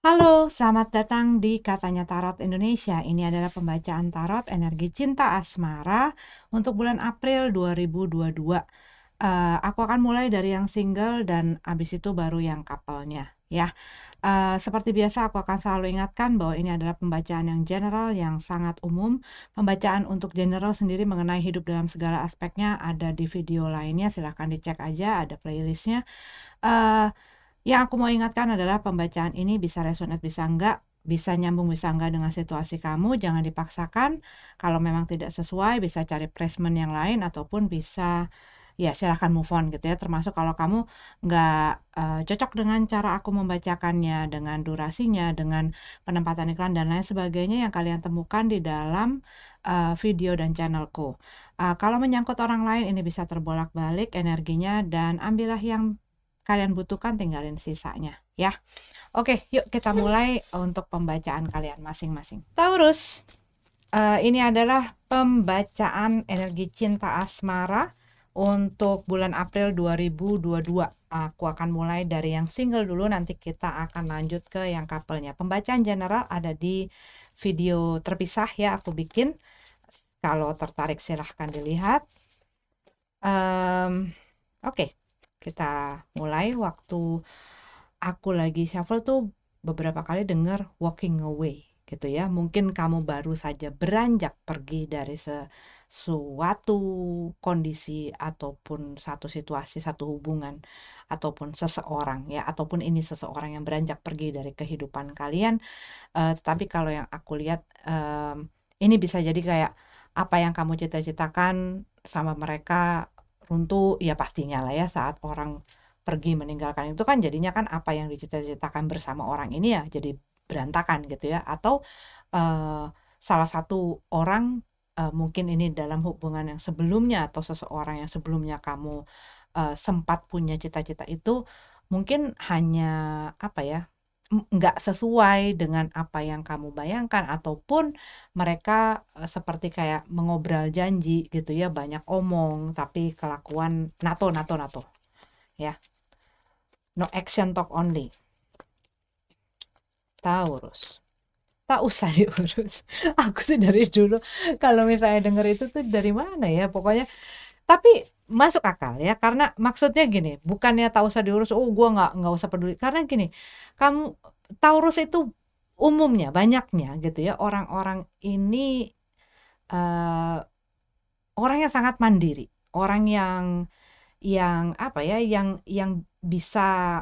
Halo, selamat datang di Katanya Tarot Indonesia. Ini adalah pembacaan tarot energi cinta asmara untuk bulan April 2022. Aku akan mulai dari yang single dan abis itu baru yang couple-nya ya. Seperti biasa aku akan selalu ingatkan bahwa ini adalah pembacaan yang general, yang sangat umum. Pembacaan untuk general sendiri mengenai hidup dalam segala aspeknya ada di video lainnya, silahkan dicek aja, ada playlistnya. Eh, yang aku mau ingatkan adalah pembacaan ini bisa resonate, bisa enggak, bisa nyambung, bisa enggak dengan situasi kamu, jangan dipaksakan. Kalau memang tidak sesuai, bisa cari placement yang lain, ataupun bisa, ya silahkan move on gitu ya. Termasuk kalau kamu nggak cocok dengan cara aku membacakannya, dengan durasinya, dengan penempatan iklan, dan lain sebagainya yang kalian temukan di dalam video dan channelku. Kalau menyangkut orang lain, ini bisa terbolak-balik energinya, dan ambillah yang kalian butuhkan, tinggalin sisanya ya. Oke, yuk kita mulai untuk pembacaan kalian masing-masing. Taurus, ini adalah pembacaan energi cinta asmara untuk bulan April 2022. Aku akan mulai dari yang single dulu, nanti kita akan lanjut ke yang couple-nya. Pembacaan general ada di video terpisah ya, aku bikin. Kalau tertarik silahkan dilihat. Oke, kita mulai. Waktu aku lagi shuffle tuh beberapa kali dengar walking away gitu ya. Mungkin kamu baru saja beranjak pergi dari suatu kondisi ataupun satu situasi, satu hubungan ataupun seseorang ya, ataupun ini seseorang yang beranjak pergi dari kehidupan kalian. Tapi kalau yang aku lihat, ini bisa jadi kayak apa yang kamu cita-citakan sama mereka runtuh, ya pastinya lah ya saat orang pergi meninggalkan itu kan jadinya kan apa yang dicita-citakan bersama orang ini ya jadi berantakan gitu ya. Atau salah satu orang, mungkin ini dalam hubungan yang sebelumnya atau seseorang yang sebelumnya kamu sempat punya cita-cita itu, mungkin hanya apa ya, nggak sesuai dengan apa yang kamu bayangkan, ataupun mereka seperti kayak mengobrol janji gitu ya, banyak omong tapi kelakuan nato nato nato ya. No action, talk only. Taurus, tak usah diurus. Aku tuh dari dulu kalau misalnya denger itu tuh dari mana ya, pokoknya tapi masuk akal ya, karena maksudnya gini, bukannya tak usah diurus, oh gua nggak usah peduli, karena gini, kamu Taurus itu umumnya banyaknya gitu ya, orang-orang ini eh, orang yang sangat mandiri, orang yang apa ya, yang bisa,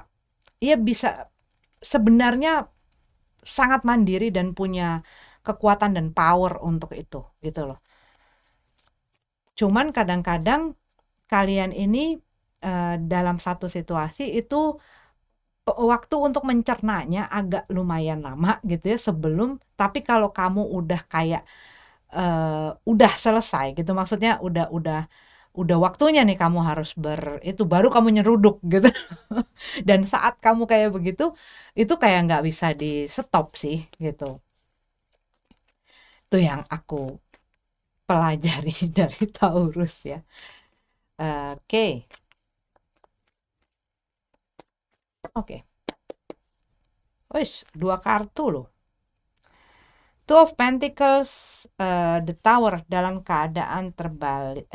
ya bisa, sebenarnya sangat mandiri dan punya kekuatan dan power untuk itu gitu loh. Cuman kadang-kadang kalian ini dalam satu situasi itu waktu untuk mencernanya agak lumayan lama gitu ya sebelum, tapi kalau kamu udah kayak udah selesai gitu, maksudnya udah waktunya nih kamu harus itu baru kamu nyeruduk gitu. Dan saat kamu kayak begitu, itu kayak nggak bisa di stop sih gitu. Itu yang aku pelajari dari Taurus ya. Oke. Oke. Wis, 2 kartu loh. Two of Pentacles, the Tower dalam keadaan terbalik,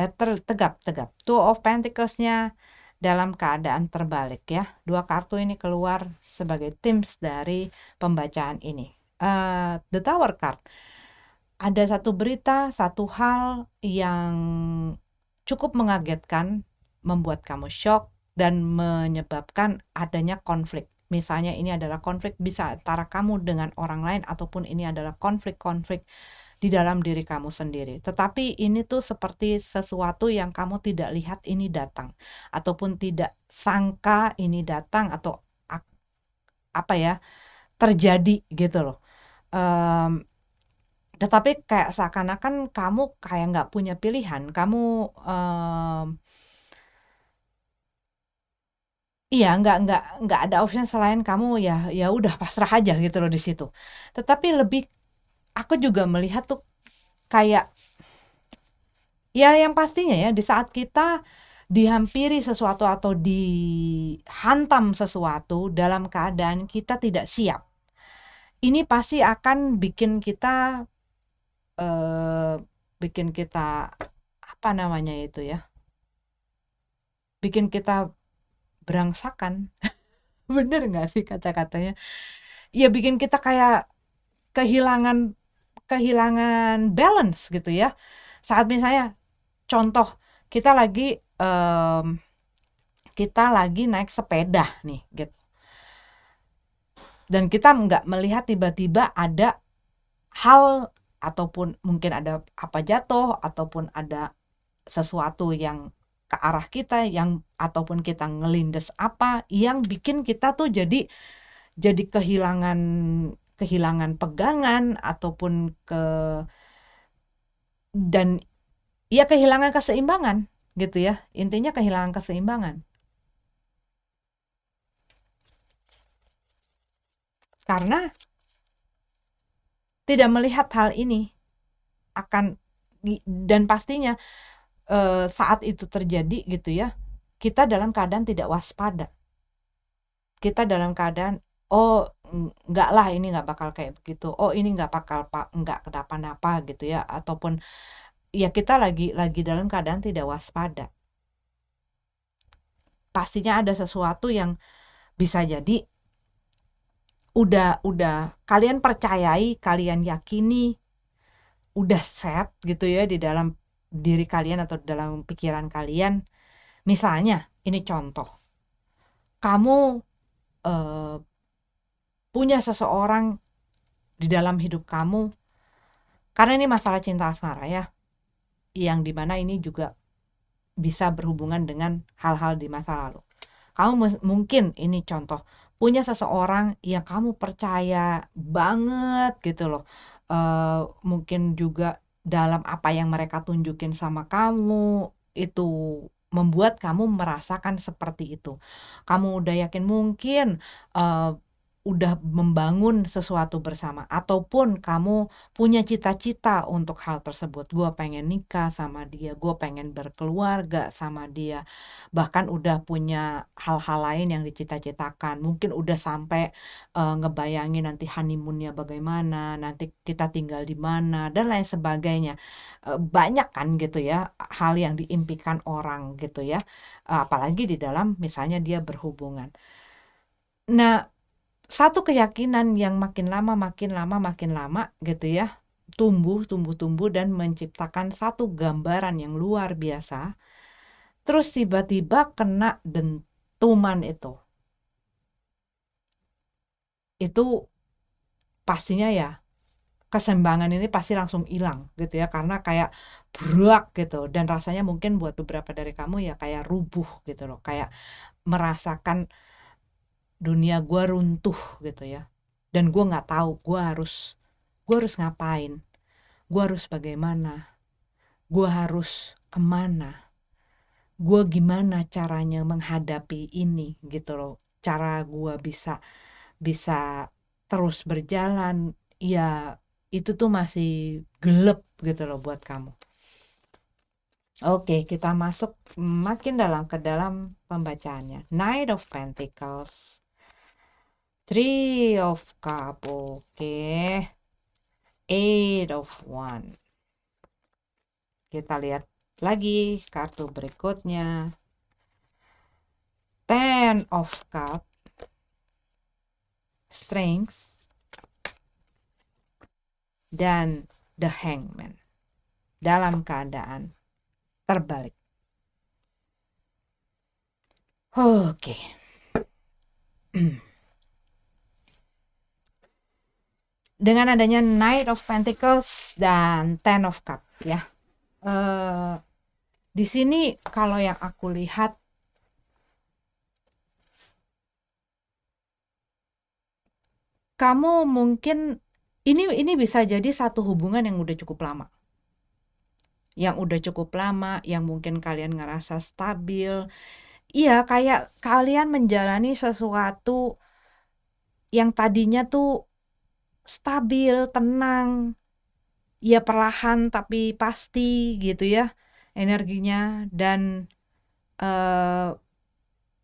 tegap. Two of Pentacles-nya dalam keadaan terbalik ya. 2 kartu ini keluar sebagai themes dari pembacaan ini. The Tower card. Ada satu berita, satu hal yang cukup mengagetkan, membuat kamu shock dan menyebabkan adanya konflik. Misalnya ini adalah konflik bisa antara kamu dengan orang lain, ataupun ini adalah konflik-konflik di dalam diri kamu sendiri. Tetapi ini tuh seperti sesuatu yang kamu tidak lihat ini datang, ataupun tidak sangka ini datang, atau apa ya, terjadi gitu loh. Tetapi kayak seakan-akan kamu kayak nggak punya pilihan, kamu iya, nggak ada option selain kamu ya ya udah pasrah aja gitu loh di situ. Tetapi lebih, aku juga melihat tuh kayak, ya yang pastinya ya di saat kita dihampiri sesuatu atau dihantam sesuatu dalam keadaan kita tidak siap, ini pasti akan bikin kita apa namanya itu ya, bikin kita berangsakan. Bener nggak sih kata-katanya? Ya bikin kita kayak kehilangan kehilangan balance gitu ya. Saat misalnya contoh kita lagi naik sepeda nih gitu. Dan kita nggak melihat tiba-tiba ada hal ataupun mungkin ada apa jatuh ataupun ada sesuatu yang ke arah kita yang ataupun kita ngelindes apa yang bikin kita tuh jadi kehilangan kehilangan pegangan ataupun dan ya kehilangan keseimbangan gitu ya. Intinya kehilangan keseimbangan. Karena tidak melihat hal ini akan dan pastinya saat itu terjadi gitu ya, kita dalam keadaan tidak waspada. Kita dalam keadaan, oh enggak lah ini nggak bakal kayak begitu, oh ini nggak bakal nggak kenapa-napa gitu ya, ataupun ya kita lagi dalam keadaan tidak waspada. Pastinya ada sesuatu yang bisa jadi udah kalian percayai, kalian yakini, udah set gitu ya di dalam diri kalian atau dalam pikiran kalian. Misalnya, ini contoh, kamu eh, punya seseorang di dalam hidup kamu, karena ini masalah cinta asmara ya, yang dimana ini juga bisa berhubungan dengan hal-hal di masa lalu. Kamu mungkin ini contoh, punya seseorang yang kamu percaya banget gitu loh. Mungkin juga dalam apa yang mereka tunjukin sama kamu itu membuat kamu merasakan seperti itu. Kamu udah yakin mungkin uh, udah membangun sesuatu bersama ataupun kamu punya cita-cita untuk hal tersebut. Gue pengen nikah sama dia, gue pengen berkeluarga sama dia, bahkan udah punya hal-hal lain yang dicita-citakan. Mungkin udah sampai ngebayangin nanti honeymoonnya bagaimana, nanti kita tinggal di mana dan lain sebagainya. Banyak kan gitu ya hal yang diimpikan orang gitu ya. Apalagi di dalam misalnya dia berhubungan. Nah, satu keyakinan yang makin lama gitu ya, tumbuh dan menciptakan satu gambaran yang luar biasa. Terus tiba-tiba kena dentuman itu. Itu pastinya ya keseimbangan ini pasti langsung hilang gitu ya karena kayak brak gitu dan rasanya mungkin buat beberapa dari kamu ya kayak rubuh gitu loh, kayak merasakan dunia gue runtuh gitu ya. Dan gue nggak tahu gue harus ngapain, gue harus bagaimana, gue harus kemana, gue gimana caranya menghadapi ini gitu loh. Cara gue bisa bisa terus berjalan ya itu tuh masih gelap gitu loh buat kamu. Oke, kita masuk makin dalam ke dalam pembacaannya. Knight of Pentacles, Three of Cup, oke. Eight of One. Kita lihat lagi kartu berikutnya. Ten of Cup, Strength, dan The Hangman. Dalam keadaan terbalik. Oke. Dengan adanya Knight of Pentacles dan Ten of Cup ya. Di sini kalau yang aku lihat kamu mungkin ini bisa jadi satu hubungan yang udah cukup lama. Yang mungkin kalian ngerasa stabil. Iya, kayak kalian menjalani sesuatu yang tadinya tuh stabil, tenang, ya perlahan tapi pasti gitu ya energinya dan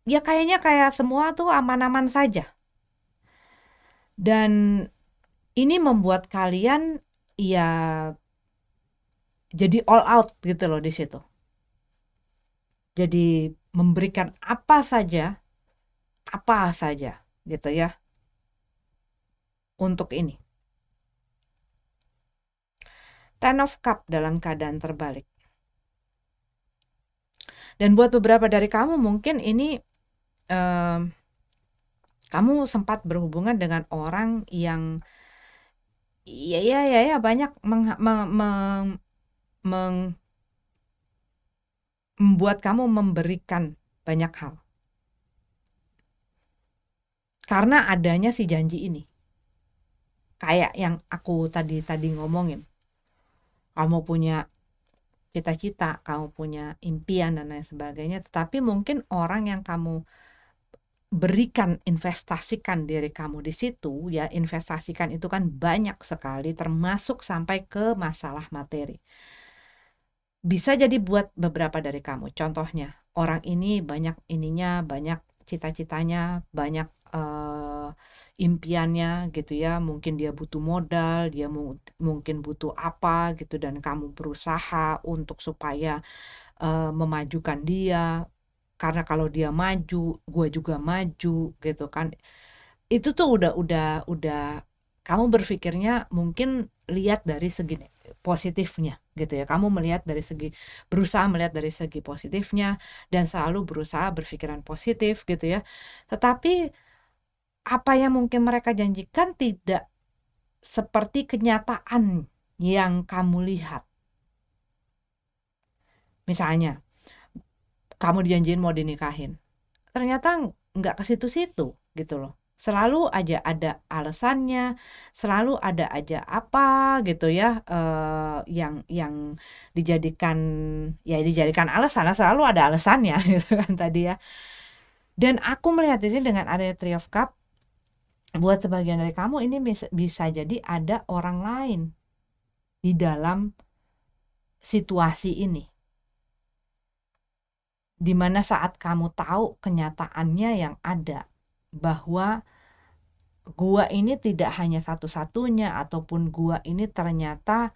ya kayaknya kayak semua tuh aman-aman saja. Dan ini membuat kalian ya jadi all out gitu loh di situ. Jadi memberikan apa saja gitu ya untuk ini. Ten of Cup dalam keadaan terbalik. Dan buat beberapa dari kamu mungkin ini kamu sempat berhubungan dengan orang yang ya banyak membuat kamu memberikan banyak hal. Karena adanya si janji ini. Kayak yang aku tadi ngomongin. Kamu punya cita-cita, kamu punya impian dan lain sebagainya, tetapi mungkin orang yang kamu berikan, investasikan diri kamu di situ, ya investasikan itu kan banyak sekali, termasuk sampai ke masalah materi. Bisa jadi buat beberapa dari kamu. Contohnya, orang ini banyak ininya, banyak cita-citanya, banyak impiannya gitu ya. Mungkin dia butuh modal, dia mungkin butuh apa gitu, dan kamu berusaha untuk supaya memajukan dia. Karena kalau dia maju, gue juga maju gitu kan. Itu tuh udah kamu berpikirnya mungkin lihat dari segi positifnya gitu ya. Kamu berusaha melihat dari segi positifnya dan selalu berusaha berpikiran positif gitu ya. Tetapi apa yang mungkin mereka janjikan tidak seperti kenyataan yang kamu lihat. Misalnya, kamu dijanjiin mau dinikahin. Ternyata nggak ke situ-situ gitu loh. Selalu aja ada alasannya, selalu ada aja apa gitu ya, yang dijadikan alasan, selalu ada alasannya gitu kan tadi ya. Dan aku melihat di sini dengan adanya Three of Cup, buat sebagian dari kamu ini bisa jadi ada orang lain di dalam situasi ini. Dimana saat kamu tahu kenyataannya yang ada, bahwa gua ini tidak hanya satu-satunya, ataupun gua ini ternyata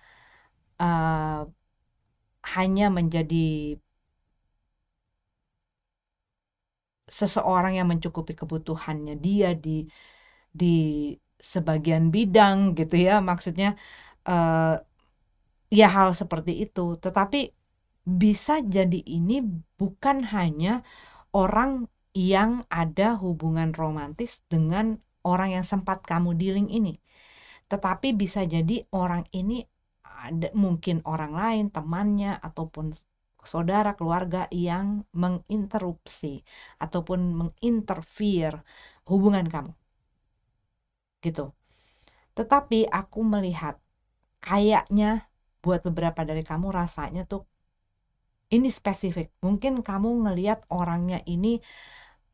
hanya menjadi seseorang yang mencukupi kebutuhannya dia di sebagian bidang gitu ya, maksudnya ya hal seperti itu. Tetapi bisa jadi ini bukan hanya orang yang ada hubungan romantis dengan orang yang sempat kamu dealing ini, tetapi bisa jadi orang ini ada mungkin orang lain, temannya ataupun saudara keluarga yang menginterupsi ataupun menginterfere hubungan kamu gitu. Tetapi aku melihat kayaknya buat beberapa dari kamu rasanya tuh ini spesifik. Mungkin kamu ngelihat orangnya ini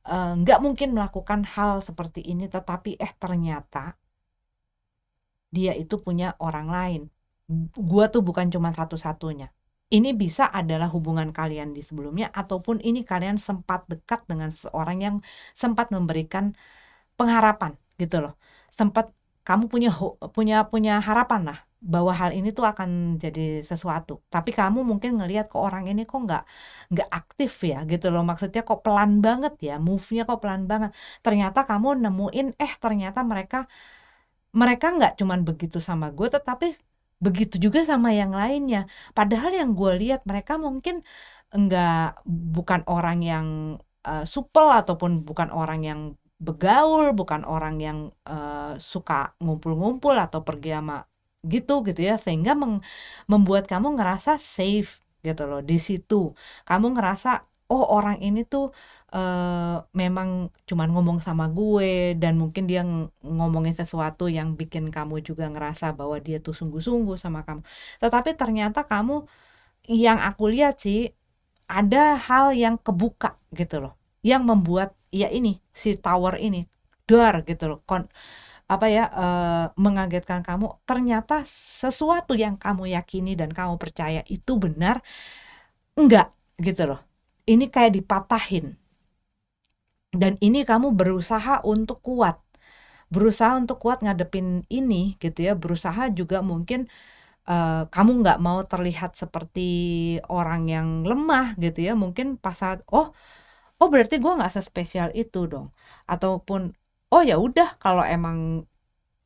nggak mungkin melakukan hal seperti ini, tetapi ternyata dia itu punya orang lain. Gua tuh bukan cuma satu-satunya. Ini bisa adalah hubungan kalian di sebelumnya, ataupun ini kalian sempat dekat dengan seorang yang sempat memberikan pengharapan gitu loh. Sempat kamu punya harapan lah bahwa hal ini tuh akan jadi sesuatu. Tapi kamu mungkin ngelihat kok orang ini kok nggak aktif ya gitu loh. Maksudnya kok pelan banget ya, move-nya kok pelan banget. Ternyata kamu nemuin ternyata mereka nggak cuman begitu sama gue, tetapi begitu juga sama yang lainnya. Padahal yang gue lihat mereka mungkin bukan orang yang supel, ataupun bukan orang yang begaul, bukan orang yang suka ngumpul-ngumpul atau pergi sama gitu ya, sehingga membuat kamu ngerasa safe gitu loh di situ. Kamu ngerasa oh orang ini tuh memang cuman ngomong sama gue, dan mungkin dia ngomongin sesuatu yang bikin kamu juga ngerasa bahwa dia tuh sungguh-sungguh sama kamu. Tetapi ternyata kamu, yang aku lihat sih, ada hal yang kebuka gitu loh, yang membuat ya ini si tower ini dar gitu loh, mengagetkan kamu. Ternyata sesuatu yang kamu yakini dan kamu percaya itu benar, enggak gitu loh. Ini kayak dipatahin. Dan ini kamu berusaha untuk kuat, berusaha untuk kuat ngadepin ini gitu ya, berusaha juga mungkin, kamu nggak mau terlihat seperti orang yang lemah gitu ya, mungkin pas saat, "Oh oh berarti gue nggak sespesial itu dong," ataupun, "Oh ya udah kalau emang."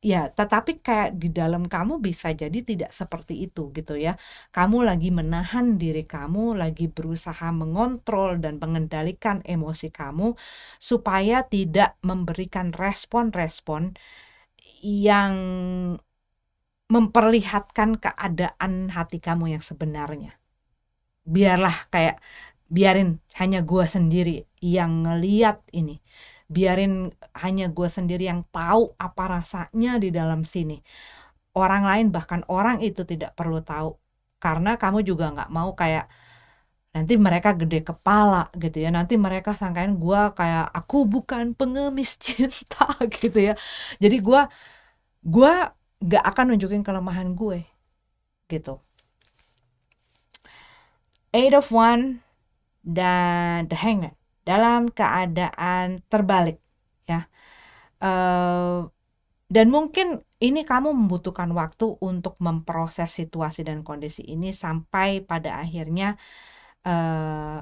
Ya, tetapi kayak di dalam kamu bisa jadi tidak seperti itu gitu ya. Kamu lagi menahan diri kamu, lagi berusaha mengontrol dan mengendalikan emosi kamu supaya tidak memberikan respon-respon yang memperlihatkan keadaan hati kamu yang sebenarnya. Biarin hanya gua sendiri yang ngeliat ini. Biarin hanya gua sendiri yang tahu apa rasanya di dalam sini. Orang lain, bahkan orang itu tidak perlu tahu. Karena kamu juga nggak mau kayak nanti mereka gede kepala gitu ya. Nanti mereka sangkain gua kayak aku bukan pengemis cinta gitu ya. Jadi gua nggak akan nunjukin kelemahan gue gitu. Eight of One dan The Hangman dalam keadaan terbalik ya. Dan mungkin ini kamu membutuhkan waktu untuk memproses situasi dan kondisi ini sampai pada akhirnya eh,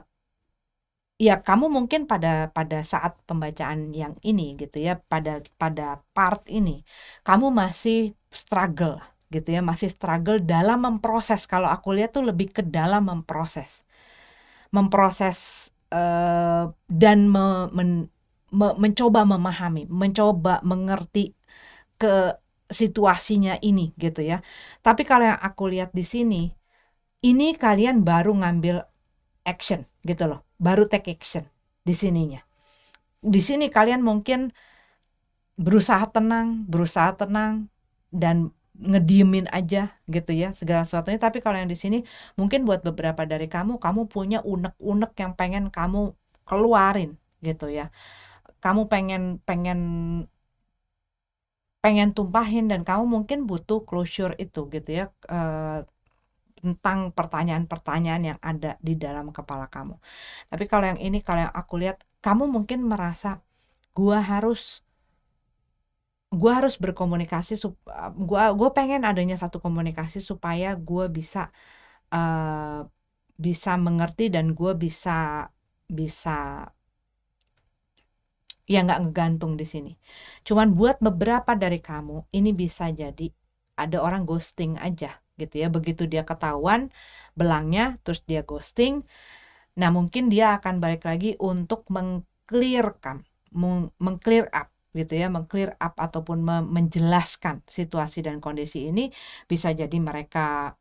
ya kamu mungkin pada saat pembacaan yang ini gitu ya, pada pada part ini kamu masih struggle gitu ya, masih struggle dalam memproses. Kalau aku lihat tuh lebih ke dalam memproses dan mencoba memahami, mencoba mengerti ke situasinya ini gitu ya. Tapi kalau yang aku lihat di sini, ini kalian baru ngambil action gitu loh, baru take action di sininya. Di sini kalian mungkin berusaha tenang dan ngediemin aja gitu ya segala sesuatunya. Tapi kalau yang di sini mungkin buat beberapa dari kamu, kamu punya unek-unek yang pengen kamu keluarin gitu ya. Kamu pengen pengen pengen tumpahin dan kamu mungkin butuh closure itu gitu ya, tentang pertanyaan-pertanyaan yang ada di dalam kepala kamu. Tapi kalau yang ini, kalau yang aku lihat, kamu mungkin merasa gua harus gua harus berkomunikasi gua pengen adanya satu komunikasi supaya gua eee, bisa mengerti dan gua bisa ya nggak ngegantung di sini. Cuman buat beberapa dari kamu, ini bisa jadi ada orang ghosting aja gitu ya. Begitu dia ketahuan belangnya, terus dia ghosting. Nah, mungkin dia akan balik lagi untuk meng-clear up gitu ya, meng-clear up ataupun menjelaskan situasi dan kondisi ini. Bisa jadi mereka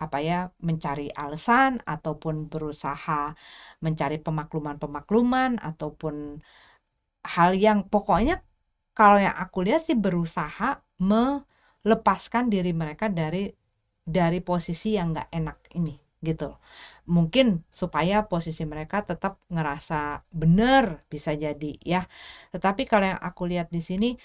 apa ya, mencari alasan ataupun berusaha mencari pemakluman-pemakluman ataupun hal yang pokoknya kalau yang aku lihat sih berusaha melepaskan diri mereka dari posisi yang nggak enak ini gitu. Mungkin supaya posisi mereka tetap ngerasa bener bisa jadi ya. Tetapi kalau yang aku lihat di sini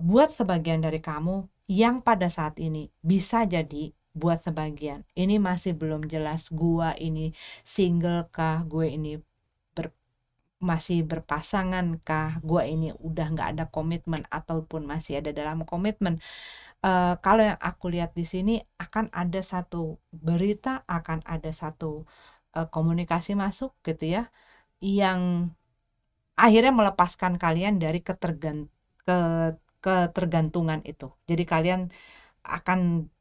buat sebagian dari kamu yang pada saat ini bisa jadi buat sebagian ini masih belum jelas gua ini single kah, gue ini masih berpasangan kah, gue ini udah nggak ada komitmen ataupun masih ada dalam komitmen. Kalau yang aku lihat di sini akan ada satu berita, akan ada satu komunikasi masuk gitu ya, yang akhirnya melepaskan kalian dari ke ketergantungan itu. Jadi kalian akan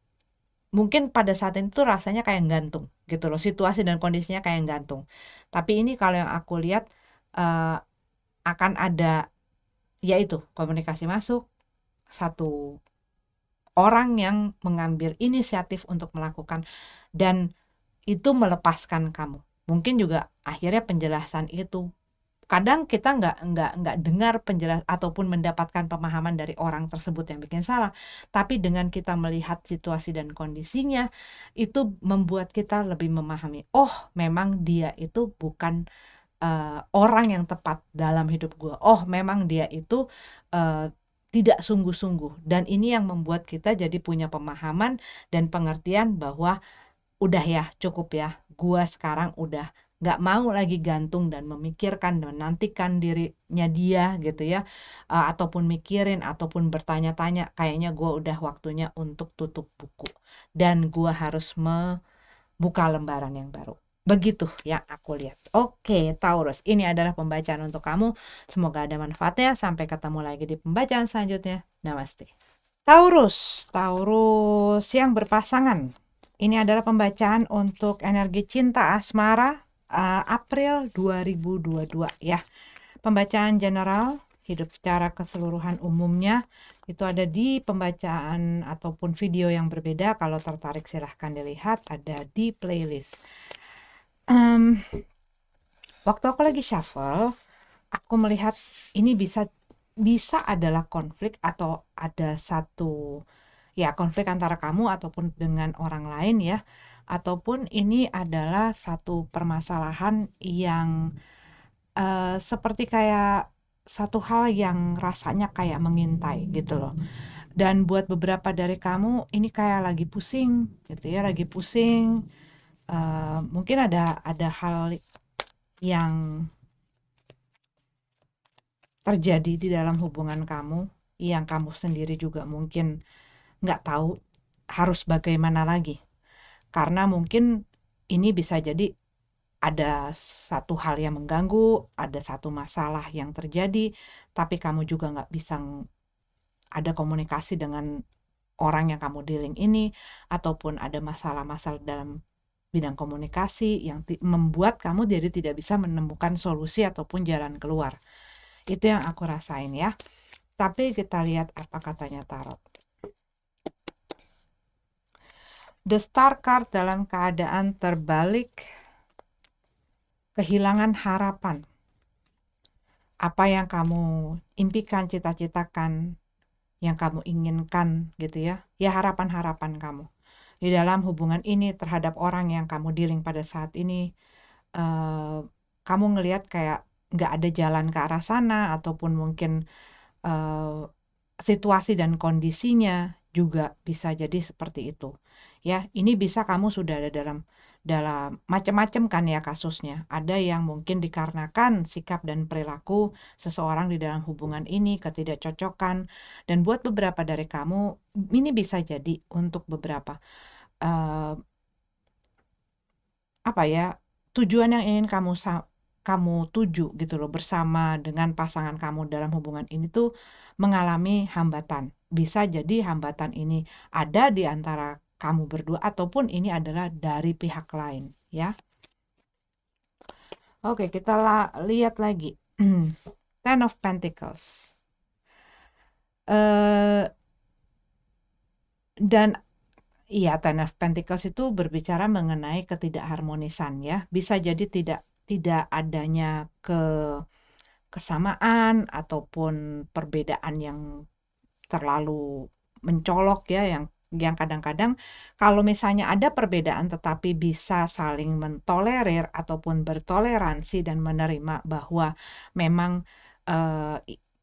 mungkin pada saat itu rasanya kayak gantung gitu loh, situasi dan kondisinya kayak gantung. Tapi ini kalau yang aku lihat eee, akan ada yaitu komunikasi masuk, satu orang yang mengambil inisiatif untuk melakukan dan itu melepaskan kamu. Mungkin juga akhirnya penjelasan itu kadang kita nggak dengar ataupun mendapatkan pemahaman dari orang tersebut yang bikin salah, tapi dengan kita melihat situasi dan kondisinya, itu membuat kita lebih memahami, oh memang dia itu bukan orang yang tepat dalam hidup gue. Oh, memang dia itu tidak sungguh-sungguh. Dan ini yang membuat kita jadi punya pemahaman dan pengertian bahwa udah ya, cukup ya. Gua sekarang udah nggak mau lagi gantung dan memikirkan dan menantikan dirinya dia gitu ya, ataupun mikirin ataupun bertanya-tanya, kayaknya gue udah waktunya untuk tutup buku dan gue harus membuka lembaran yang baru. Begitu yang aku lihat. Oke, Taurus, ini adalah pembacaan untuk kamu. Semoga ada manfaatnya. Sampai ketemu lagi di pembacaan selanjutnya. Namaste. Taurus, Taurus yang berpasangan. Ini adalah pembacaan untuk energi cinta asmara April 2022 ya. Pembacaan general hidup secara keseluruhan umumnya itu ada di pembacaan ataupun video yang berbeda. Kalau tertarik silahkan dilihat, ada di playlist. Waktu aku lagi shuffle, aku melihat ini bisa adalah konflik atau ada satu ya konflik antara kamu ataupun dengan orang lain ya, ataupun ini adalah satu permasalahan yang seperti kayak satu hal yang rasanya kayak mengintai gitu loh. Dan buat beberapa dari kamu ini kayak lagi pusing gitu ya, lagi pusing. Mungkin ada hal yang terjadi di dalam hubungan kamu yang kamu sendiri juga mungkin nggak tahu harus bagaimana lagi. Karena mungkin ini bisa jadi ada satu hal yang mengganggu, ada satu masalah yang terjadi, tapi kamu juga nggak bisa ada komunikasi dengan orang yang kamu dealing ini, ataupun ada masalah-masalah dalam bidang komunikasi yang membuat kamu jadi tidak bisa menemukan solusi ataupun jalan keluar. Itu yang aku rasain ya. Tapi kita lihat apa katanya tarot. The Star card dalam keadaan terbalik, kehilangan harapan. Apa yang kamu impikan, cita-citakan, yang kamu inginkan gitu ya. Ya harapan-harapan kamu. Di dalam hubungan ini terhadap orang yang kamu dealing pada saat ini, kamu ngelihat kayak nggak ada jalan ke arah sana, ataupun mungkin situasi dan kondisinya juga bisa jadi seperti itu. Ya, ini bisa kamu sudah ada dalam macam-macam kan ya kasusnya. Ada yang mungkin dikarenakan sikap dan perilaku seseorang di dalam hubungan ini, ketidakcocokan. Dan buat beberapa dari kamu, ini bisa jadi untuk beberapa apa ya, tujuan yang ingin kamu tuju gitu loh bersama dengan pasangan kamu dalam hubungan ini tuh mengalami hambatan. Bisa jadi hambatan ini ada di antara kamu berdua ataupun ini adalah dari pihak lain ya. Oke, kita lihat lagi. Ten of Pentacles. Dan iya, Ten of Pentacles itu berbicara mengenai ketidakharmonisan ya. Bisa jadi tidak adanya kesamaan ataupun perbedaan yang terlalu mencolok ya, yang kadang-kadang kalau misalnya ada perbedaan tetapi bisa saling mentolerir ataupun bertoleransi dan menerima bahwa memang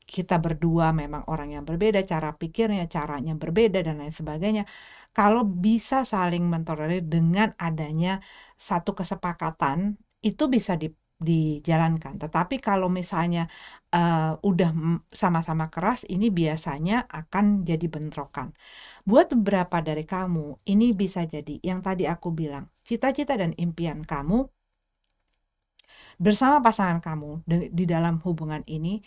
kita berdua memang orang yang berbeda, cara pikirnya, caranya berbeda dan lain sebagainya. Kalau bisa saling mentolerir dengan adanya satu kesepakatan, itu bisa dijalankan. Tetapi kalau misalnya udah sama-sama keras, ini biasanya akan jadi bentrokan. Buat beberapa dari kamu, ini bisa jadi yang tadi aku bilang, cita-cita dan impian kamu bersama pasangan kamu di dalam hubungan ini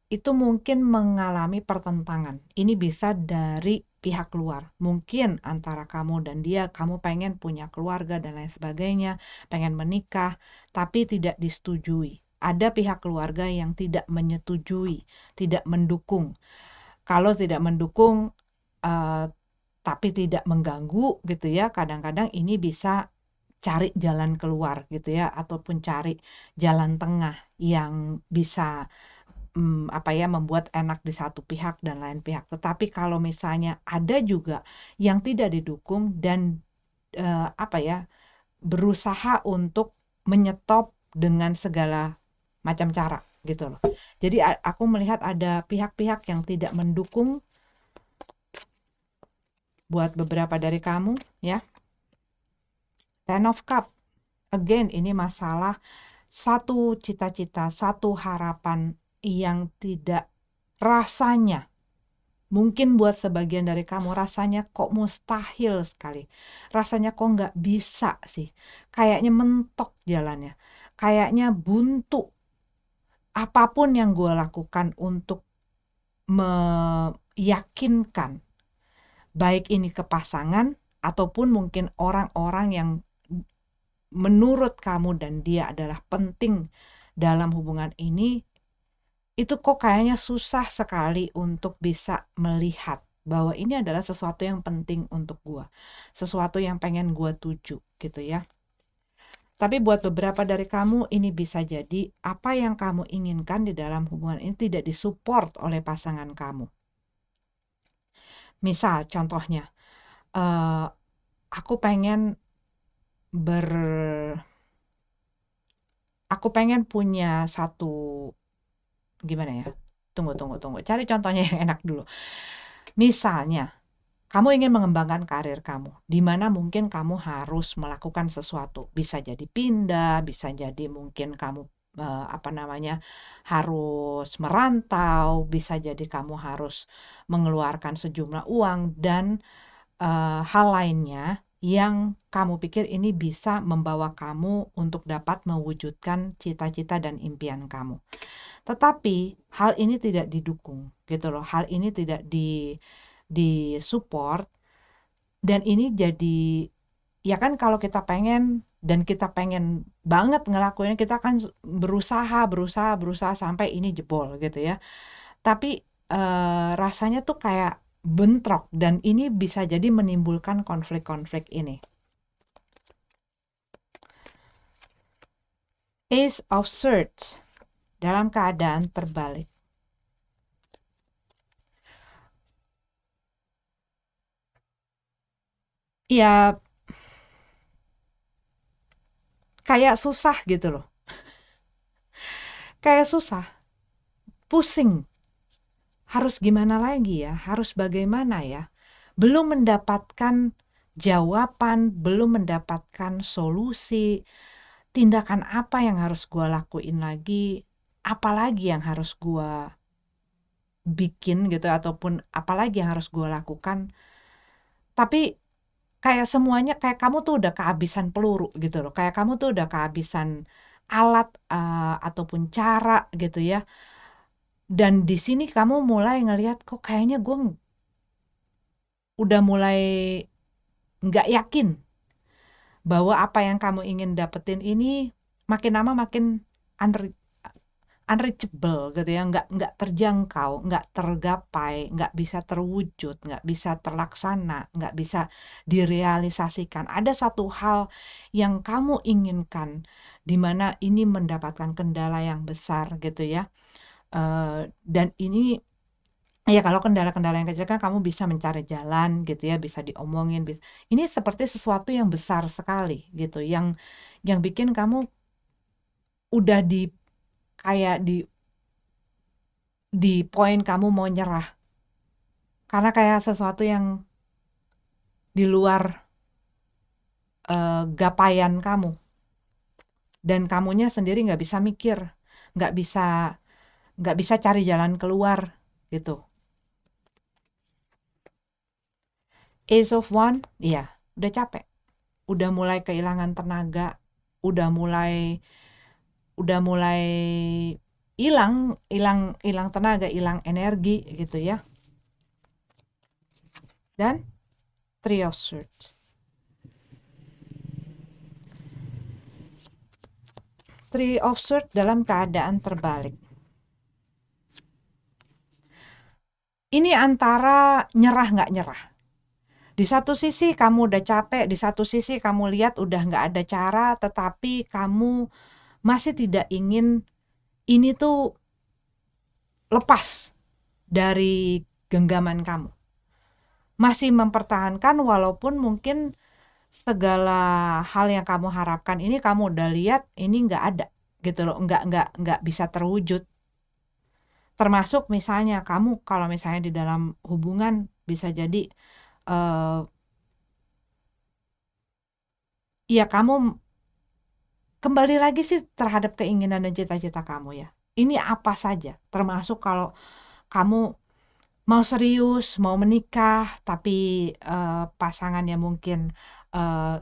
itu mungkin mengalami pertentangan. Ini bisa dari pihak luar. Mungkin antara kamu dan dia, kamu pengen punya keluarga dan lain sebagainya, pengen menikah, tapi tidak disetujui. Ada pihak keluarga yang tidak menyetujui, tidak mendukung. Kalau tidak mendukung, tapi tidak mengganggu gitu ya, kadang-kadang ini bisa cari jalan keluar gitu ya, ataupun cari jalan tengah yang bisa membuat enak di satu pihak dan lain pihak. Tetapi kalau misalnya ada juga yang tidak didukung dan berusaha untuk menyetop dengan segala macam cara gitu loh. Jadi aku melihat ada pihak-pihak yang tidak mendukung buat beberapa dari kamu ya. Ten of Cup. again ini masalah satu cita-cita, satu harapan yang tidak rasanya, mungkin buat sebagian dari kamu rasanya kok mustahil sekali. Rasanya kok nggak bisa sih. Kayaknya mentok jalannya. Kayaknya buntu. Apapun yang gue lakukan untuk meyakinkan, baik ini ke pasangan ataupun mungkin orang-orang yang menurut kamu dan dia adalah penting dalam hubungan ini, itu kok kayaknya susah sekali untuk bisa melihat bahwa ini adalah sesuatu yang penting untuk gua, sesuatu yang pengen gua tuju gitu ya. Tapi buat beberapa dari kamu ini bisa jadi apa yang kamu inginkan di dalam hubungan ini tidak disupport oleh pasangan kamu. Misal contohnya, eh, aku pengen ber aku pengen punya satu, gimana ya? Tunggu. Cari contohnya yang enak dulu. Misalnya, kamu ingin mengembangkan karir kamu, di mana mungkin kamu harus melakukan sesuatu. Bisa jadi pindah, bisa jadi mungkin kamu harus merantau, bisa jadi kamu harus mengeluarkan sejumlah uang dan hal lainnya yang kamu pikir ini bisa membawa kamu untuk dapat mewujudkan cita-cita dan impian kamu. Tetapi hal ini tidak didukung gitu loh. Hal ini tidak di support, dan ini jadi, ya kan kalau kita pengen dan kita pengen banget ngelakuin, kita kan berusaha sampai ini jebol gitu ya. Tapi rasanya tuh kayak bentrok dan ini bisa jadi menimbulkan konflik-konflik ini. Ace of Swords dalam keadaan terbalik. Ya kayak susah gitu loh. Kayak susah, pusing. Harus gimana lagi ya? Harus bagaimana ya? Belum mendapatkan jawaban, belum mendapatkan solusi. Tindakan apa yang harus gue lakuin lagi? Apalagi yang harus gue bikin gitu, ataupun apalagi yang harus gue lakukan. Tapi kayak semuanya, kayak kamu tuh udah kehabisan peluru gitu loh. Kayak kamu tuh udah kehabisan alat ataupun cara gitu ya. Dan di sini kamu mulai ngelihat kok kayaknya gue udah mulai nggak yakin bahwa apa yang kamu ingin dapetin ini makin lama makin unreachable gitu ya, nggak terjangkau, nggak tergapai, nggak bisa terwujud, nggak bisa terlaksana, nggak bisa direalisasikan. Ada satu hal yang kamu inginkan, di mana ini mendapatkan kendala yang besar gitu ya. Dan ini ya kalau kendala-kendala yang kecil kan kamu bisa mencari jalan gitu ya, bisa diomongin. Ini seperti sesuatu yang besar sekali gitu, yang bikin kamu udah kayak di poin kamu mau nyerah. Karena kayak sesuatu yang di luar gapaian kamu. Dan kamunya sendiri nggak bisa mikir, nggak bisa nggak bisa cari jalan keluar gitu. Ace of One, iya, udah capek, udah mulai kehilangan tenaga, udah mulai hilang hilang tenaga, hilang energi gitu ya. Dan Three of Swords. Three of Swords dalam keadaan terbalik. Ini antara nyerah nggak nyerah. Di satu sisi kamu udah capek, di satu sisi kamu lihat udah nggak ada cara, tetapi kamu masih tidak ingin ini tuh lepas dari genggaman kamu. Masih mempertahankan walaupun mungkin segala hal yang kamu harapkan ini kamu udah lihat ini nggak ada gitu loh, nggak bisa terwujud. Termasuk misalnya kamu kalau misalnya di dalam hubungan bisa jadi ya kamu kembali lagi sih terhadap keinginan dan cita-cita kamu ya. Ini apa saja, termasuk kalau kamu mau serius, mau menikah, tapi pasangannya mungkin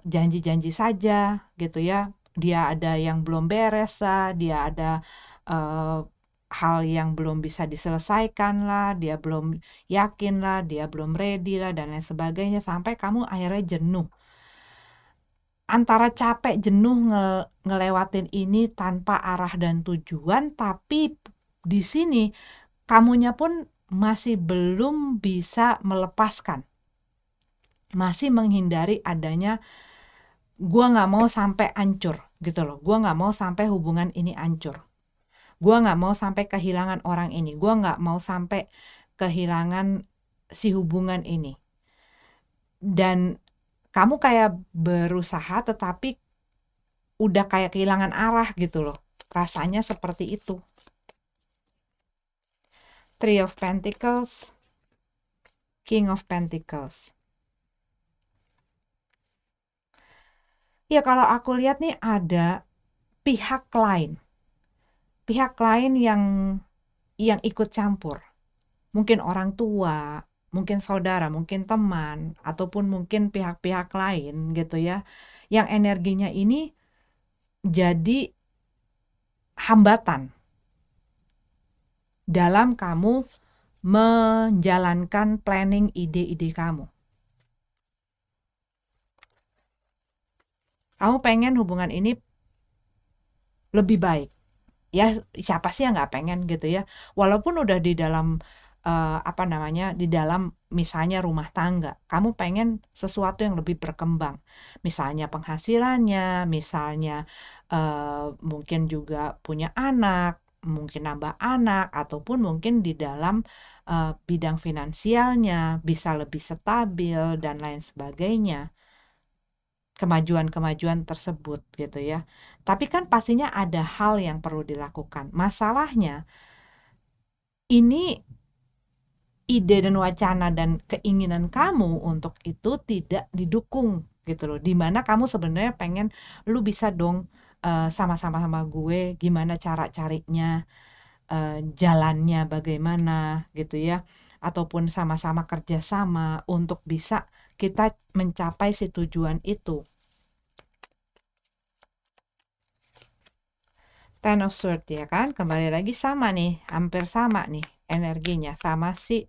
janji-janji saja gitu ya. Dia ada yang belum beres lah, dia ada eh, hal yang belum bisa diselesaikan lah, dia belum yakin lah, dia belum ready lah, dan lain sebagainya, sampai kamu akhirnya jenuh. Antara capek, jenuh ngelewatin ini tanpa arah dan tujuan, tapi di sini kamunya pun masih belum bisa melepaskan, masih menghindari adanya, gua nggak mau sampai hancur gitu loh, gua nggak mau sampai hubungan ini hancur, gua nggak mau sampai kehilangan orang ini, gua nggak mau sampai kehilangan si hubungan ini. Dan kamu kayak berusaha tetapi udah kayak kehilangan arah gitu loh, rasanya seperti itu. Three of Pentacles, King of Pentacles. Ya kalau aku lihat nih ada pihak lain, yang ikut campur. Mungkin orang tua, mungkin saudara, mungkin teman, ataupun mungkin pihak-pihak lain gitu ya, yang energinya ini jadi hambatan dalam kamu menjalankan planning ide-ide kamu. Kamu pengen hubungan ini lebih baik. Ya siapa sih yang nggak pengen gitu ya, walaupun udah di dalam di dalam misalnya rumah tangga, kamu pengen sesuatu yang lebih berkembang, misalnya penghasilannya, misalnya mungkin juga punya anak, mungkin nambah anak, ataupun mungkin di dalam bidang finansialnya bisa lebih stabil dan lain sebagainya, kemajuan-kemajuan tersebut gitu ya. Tapi kan pastinya ada hal yang perlu dilakukan. Masalahnya ini ide dan wacana dan keinginan kamu untuk itu tidak didukung gitu loh. Dimana kamu sebenarnya pengen, lu bisa dong sama-sama sama gue, gimana cara carinya, jalannya bagaimana gitu ya. Ataupun sama-sama kerjasama untuk bisa kita mencapai si tujuan itu. Ten of Swords ya kan, kembali lagi sama nih, hampir sama nih energinya sama si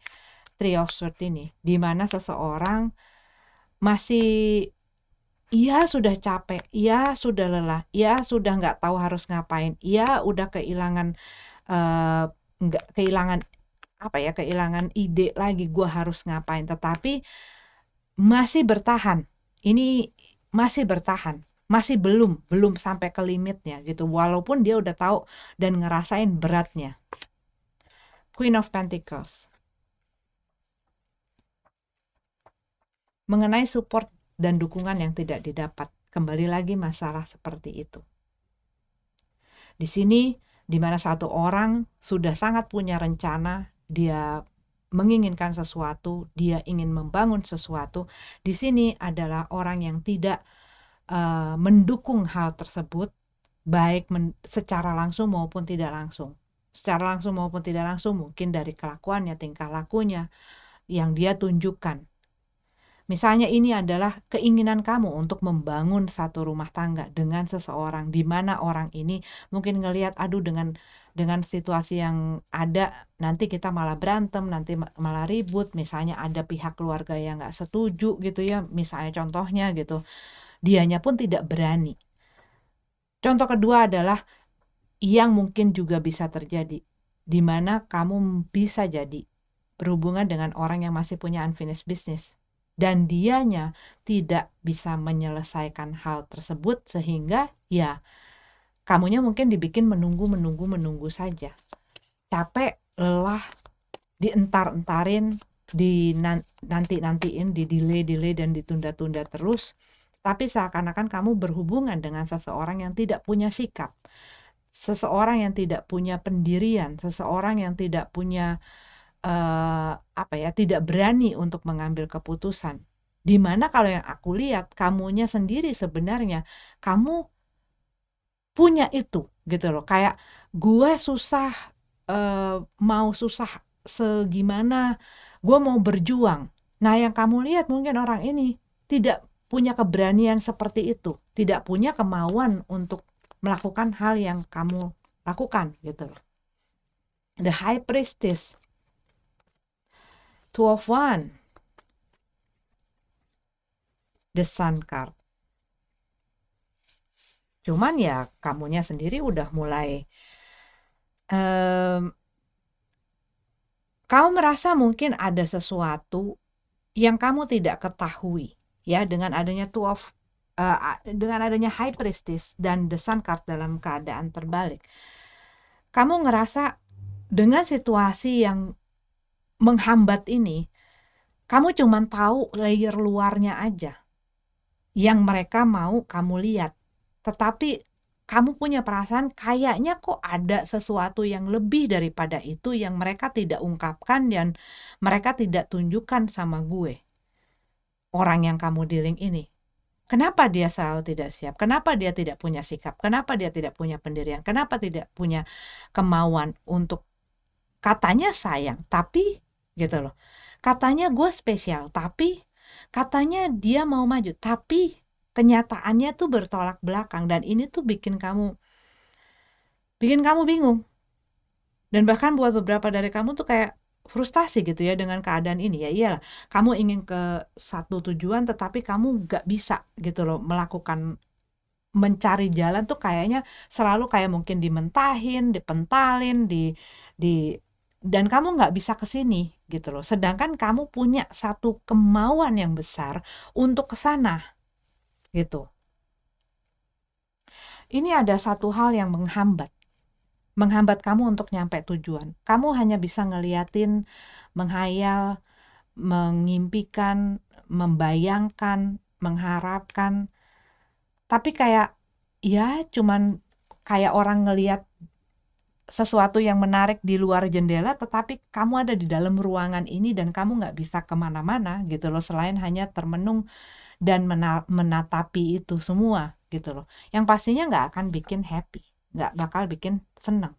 Three of Swords ini, dimana seseorang masih, iya sudah capek, iya sudah lelah, iya sudah nggak tahu harus ngapain, iya udah kehilangan eh, nggak kehilangan apa ya, kehilangan ide lagi gue harus ngapain, tetapi masih bertahan. Ini masih bertahan, masih belum sampai ke limitnya gitu, walaupun dia udah tahu dan ngerasain beratnya. Queen of Pentacles. Mengenai support dan dukungan yang tidak didapat, kembali lagi masalah seperti itu. Di sini, di mana satu orang sudah sangat punya rencana, dia menginginkan sesuatu, dia ingin membangun sesuatu. Di sini adalah orang yang tidak mendukung hal tersebut, baik secara langsung maupun tidak langsung. Secara langsung maupun tidak langsung, mungkin dari kelakuannya, tingkah lakunya yang dia tunjukkan. Misalnya ini adalah keinginan kamu untuk membangun satu rumah tangga dengan seseorang, di mana orang ini mungkin ngelihat, aduh dengan situasi yang ada nanti kita malah berantem, nanti malah ribut, misalnya ada pihak keluarga yang nggak setuju gitu ya, misalnya contohnya gitu, dianya pun tidak berani. Contoh kedua adalah yang mungkin juga bisa terjadi, di mana kamu bisa jadi berhubungan dengan orang yang masih punya unfinished business, dan dianya tidak bisa menyelesaikan hal tersebut, sehingga ya kamunya mungkin dibikin menunggu saja, capek, lelah, dientar-entarin, nanti-nantiin, di-delay dan ditunda-tunda terus. Tapi seakan-akan kamu berhubungan dengan seseorang yang tidak punya sikap, seseorang yang tidak punya pendirian, seseorang yang tidak punya tidak berani untuk mengambil keputusan. Dimana kalau yang aku lihat, kamunya sendiri sebenarnya, kamu punya itu gitu loh. Kayak gue susah, mau susah segimana, gue mau berjuang. Nah, yang kamu lihat mungkin orang ini tidak punya keberanian seperti itu, tidak punya kemauan untuk melakukan hal yang kamu lakukan gitu loh. The High Priestess, Two of One, The Sun card. Cuman ya kamunya sendiri udah mulai kamu merasa mungkin ada sesuatu yang kamu tidak ketahui ya dengan adanya dengan adanya High Priestess dan The Sun card dalam keadaan terbalik. Kamu ngerasa dengan situasi yang menghambat ini, kamu cuma tahu layer luarnya aja yang mereka mau kamu lihat. Tetapi kamu punya perasaan kayaknya kok ada sesuatu yang lebih daripada itu yang mereka tidak ungkapkan dan mereka tidak tunjukkan sama gue. Orang yang kamu dealing ini. Kenapa dia selalu tidak siap? Kenapa dia tidak punya sikap? Kenapa dia tidak punya pendirian? Kenapa tidak punya kemauan untuk katanya sayang, tapi gitu loh. Katanya gue spesial, tapi katanya dia mau maju, tapi kenyataannya tuh bertolak belakang dan ini tuh bikin kamu bingung. Dan bahkan buat beberapa dari kamu tuh kayak frustasi gitu ya dengan keadaan ini. Ya iyalah, kamu ingin ke satu tujuan tetapi kamu gak bisa gitu loh melakukan mencari jalan tuh kayaknya selalu kayak mungkin dimentahin, dipentalin, di dan kamu nggak bisa ke sini gitu loh. Sedangkan kamu punya satu kemauan yang besar untuk ke sana gitu. Ini ada satu hal yang menghambat kamu untuk nyampe tujuan. Kamu hanya bisa ngeliatin, menghayal, mengimpikan, membayangkan, mengharapkan, tapi kayak ya cuman kayak orang ngeliat sesuatu yang menarik di luar jendela, tetapi kamu ada di dalam ruangan ini dan kamu nggak bisa kemana-mana gitu loh, selain hanya termenung dan menatapi itu semua gitu loh. Yang pastinya nggak akan bikin happy, nggak bakal bikin senang.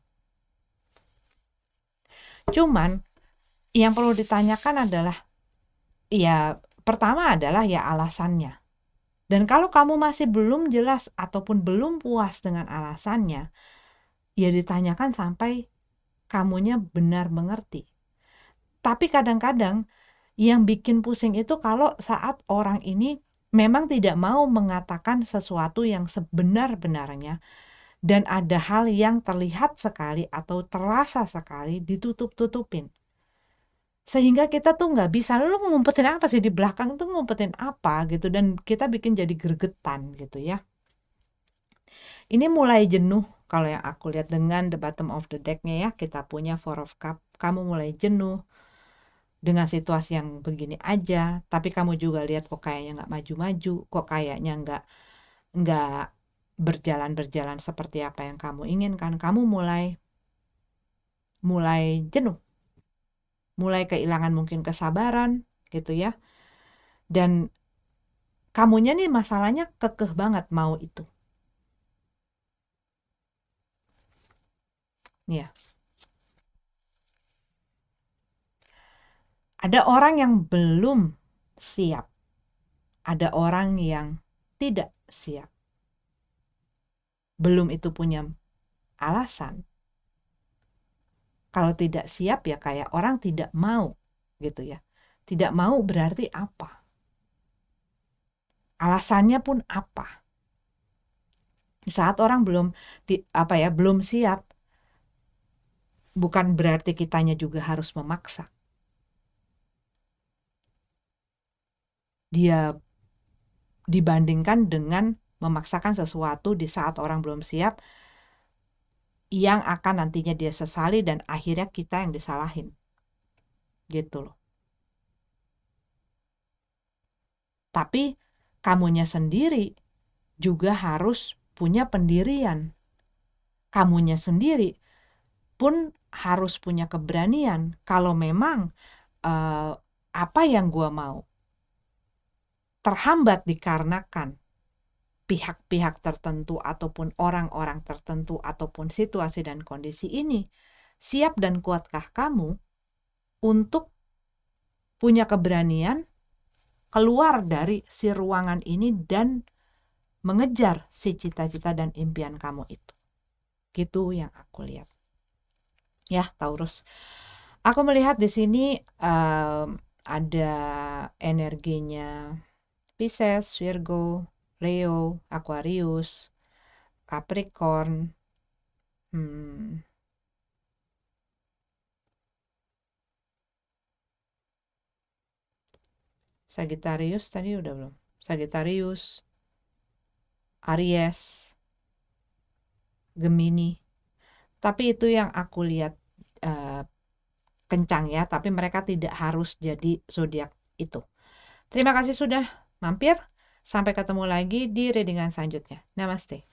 Cuman yang perlu ditanyakan adalah, ya pertama adalah ya alasannya. Dan kalau kamu masih belum jelas ataupun belum puas dengan alasannya, ya ditanyakan sampai kamunya benar mengerti. Tapi kadang-kadang yang bikin pusing itu kalau saat orang ini memang tidak mau mengatakan sesuatu yang sebenar-benarnya dan ada hal yang terlihat sekali atau terasa sekali ditutup-tutupin. Sehingga kita tuh nggak bisa, lu ngumpetin apa sih di belakang tuh, ngumpetin apa gitu, dan kita bikin jadi gregetan gitu ya. Ini mulai jenuh kalau yang aku lihat dengan the bottom of the deck-nya ya, kita punya Four of Cup. Kamu mulai jenuh dengan situasi yang begini aja, tapi kamu juga lihat kok kayaknya nggak maju-maju, kok kayaknya nggak berjalan seperti apa yang kamu inginkan. Kamu mulai jenuh, mulai kehilangan mungkin kesabaran gitu ya. Dan kamunya nih masalahnya kekeh banget mau itu. Ya. Ada orang yang belum siap. Ada orang yang tidak siap. Belum itu punya alasan. Kalau tidak siap ya kayak orang tidak mau gitu ya. Tidak mau berarti apa? Alasannya pun apa? Saat orang belum siap, bukan berarti kitanya juga harus memaksa. Dia dibandingkan dengan memaksakan sesuatu di saat orang belum siap yang akan nantinya dia sesali dan akhirnya kita yang disalahin. Gitu loh. Tapi kamunya sendiri juga harus punya pendirian. Kamunya sendiri pun harus punya keberanian. Kalau memang apa yang gua mau terhambat dikarenakan pihak-pihak tertentu ataupun orang-orang tertentu ataupun situasi dan kondisi ini, siap dan kuatkah kamu untuk punya keberanian keluar dari si ruangan ini dan mengejar si cita-cita dan impian kamu itu. Gitu yang aku lihat. Ya, Taurus. Aku melihat di sini ada energinya Pisces, Virgo, Leo, Aquarius, Capricorn, Sagittarius tadi udah belum? Sagittarius, Aries, Gemini. Tapi itu yang aku lihat kencang ya, tapi mereka tidak harus jadi zodiak itu. Terima kasih sudah mampir. Sampai ketemu lagi di readingan selanjutnya. Namaste.